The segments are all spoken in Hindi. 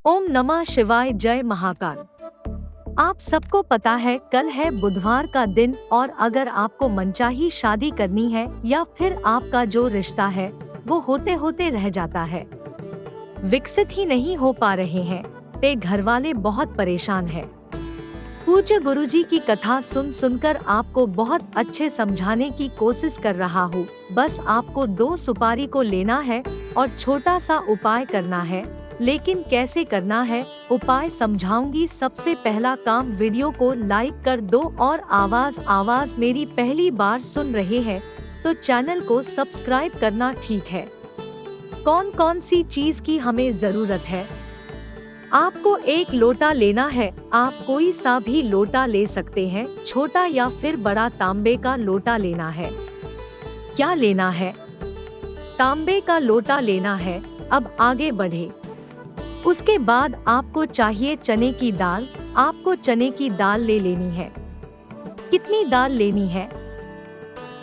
ओम नमः शिवाय। जय महाकाल। आप सबको पता है कल है बुधवार का दिन और अगर आपको मनचाही शादी करनी है या फिर आपका जो रिश्ता है वो होते होते रह जाता है, विकसित ही नहीं हो पा रहे हैं, पे घर वाले बहुत परेशान हैं। पूज्य गुरुजी की कथा सुन सुनकर आपको बहुत अच्छे समझाने की कोशिश कर रहा हूँ। बस आपको 2 सुपारी को लेना है और छोटा सा उपाय करना है, लेकिन कैसे करना है उपाय समझाऊंगी। सबसे पहला काम, वीडियो को लाइक कर दो और आवाज मेरी पहली बार सुन रहे हैं तो चैनल को सब्सक्राइब करना, ठीक है। कौन कौन सी चीज की हमें जरूरत है? आपको एक लोटा लेना है, आप कोई सा भी लोटा ले सकते हैं, छोटा या फिर बड़ा तांबे का लोटा लेना है। क्या लेना है? तांबे का लोटा लेना है। अब आगे बढ़े। उसके बाद आपको चाहिए चने की दाल। आपको चने की दाल ले लेनी है। कितनी दाल लेनी है?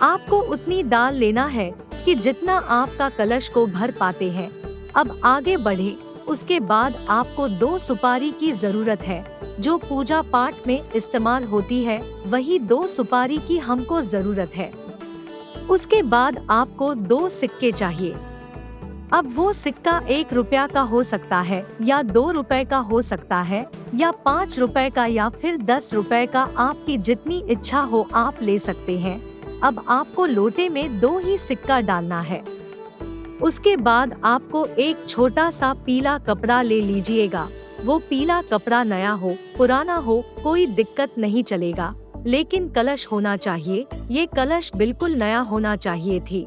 आपको उतनी दाल लेना है कि जितना आपका कलश को भर पाते हैं। अब आगे बढ़े। उसके बाद आपको 2 सुपारी की जरूरत है, जो पूजा पाठ में इस्तेमाल होती है, वही 2 सुपारी की हमको जरूरत है। उसके बाद आपको 2 सिक्के चाहिए। अब वो सिक्का 1 रुपया का हो सकता है या 2 रुपए का हो सकता है या 5 रुपए का या फिर 10 रुपए का, आपकी जितनी इच्छा हो आप ले सकते हैं। अब आपको लोटे में 2 ही सिक्का डालना है। उसके बाद आपको एक छोटा सा पीला कपड़ा ले लीजिएगा। वो पीला कपड़ा नया हो पुराना हो कोई दिक्कत नहीं चलेगा, लेकिन कलश होना चाहिए। ये कलश बिल्कुल नया होना चाहिए थी।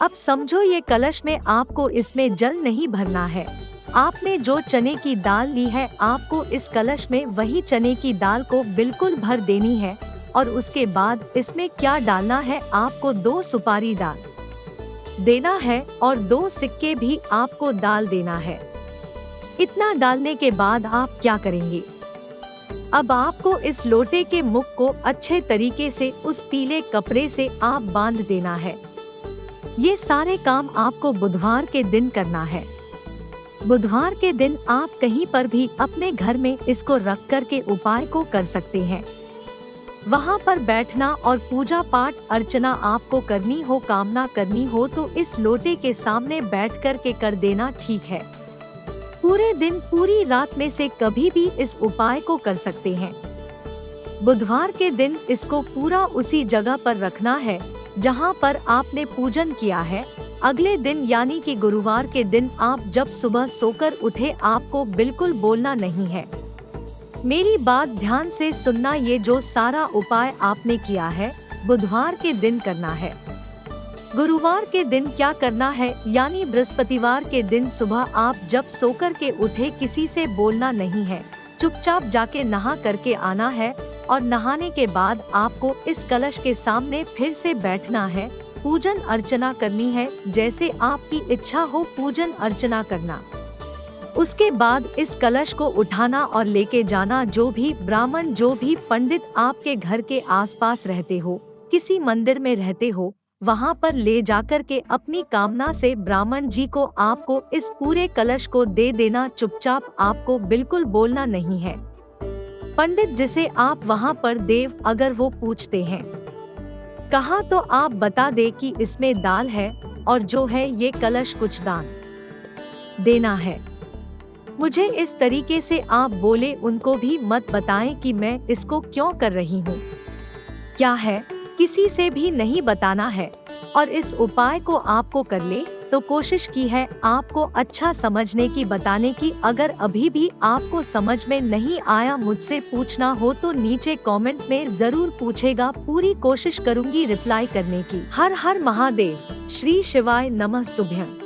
अब समझो ये कलश में आपको इसमें जल नहीं भरना है। आपने जो चने की दाल ली है, आपको इस कलश में वही चने की दाल को बिल्कुल भर देनी है। और उसके बाद इसमें क्या डालना है, आपको 2 सुपारी डाल देना है और 2 सिक्के भी आपको डाल देना है। इतना डालने के बाद आप क्या करेंगे? अब आपको इस लोटे के मुख को अच्छे तरीके से उस पीले कपड़े से आप बांध देना है। ये सारे काम आपको बुधवार के दिन करना है। बुधवार के दिन आप कहीं पर भी अपने घर में इसको रख कर के उपाय को कर सकते हैं। वहाँ पर बैठना और पूजा पाठ अर्चना आपको करनी हो, कामना करनी हो तो इस लोटे के सामने बैठ कर के कर देना, ठीक है। पूरे दिन पूरी रात में से कभी भी इस उपाय को कर सकते हैं। बुधवार के दिन इसको पूरा उसी जगह पर रखना है जहाँ पर आपने पूजन किया है। अगले दिन यानी कि गुरुवार के दिन आप जब सुबह सोकर उठे, आपको बिल्कुल बोलना नहीं है। मेरी बात ध्यान से सुनना, ये जो सारा उपाय आपने किया है बुधवार के दिन करना है। गुरुवार के दिन क्या करना है, यानी बृहस्पतिवार के दिन सुबह आप जब सोकर के उठे, किसी से बोलना नहीं है, चुपचाप जाके नहा करके आना है। और नहाने के बाद आपको इस कलश के सामने फिर से बैठना है, पूजन अर्चना करनी है, जैसे आपकी इच्छा हो पूजन अर्चना करना। उसके बाद इस कलश को उठाना और लेके जाना। जो भी ब्राह्मण, जो भी पंडित आपके घर के आसपास रहते हो, किसी मंदिर में रहते हो, वहाँ पर ले जाकर के अपनी कामना से ब्राह्मण जी को आपको इस पूरे कलश को दे देना। चुपचाप, आपको बिल्कुल बोलना नहीं है। पंडित जिसे आप वहाँ पर देव, अगर वो पूछते हैं कहा, तो आप बता दे कि इसमें दाल है और जो है ये कलश कुछ दान देना है। मुझे इस तरीके से आप बोले, उनको भी मत बताएं कि मैं इसको क्यों कर रही हूँ, क्या है, किसी से भी नहीं बताना है। और इस उपाय को आपको कर ले तो कोशिश की है आपको अच्छा समझने की, बताने की। अगर अभी भी आपको समझ में नहीं आया, मुझसे पूछना हो तो नीचे कमेंट में जरूर पूछेगा, पूरी कोशिश करूंगी रिप्लाई करने की। हर हर महादेव। श्री शिवाय नमस्तुभ्यं।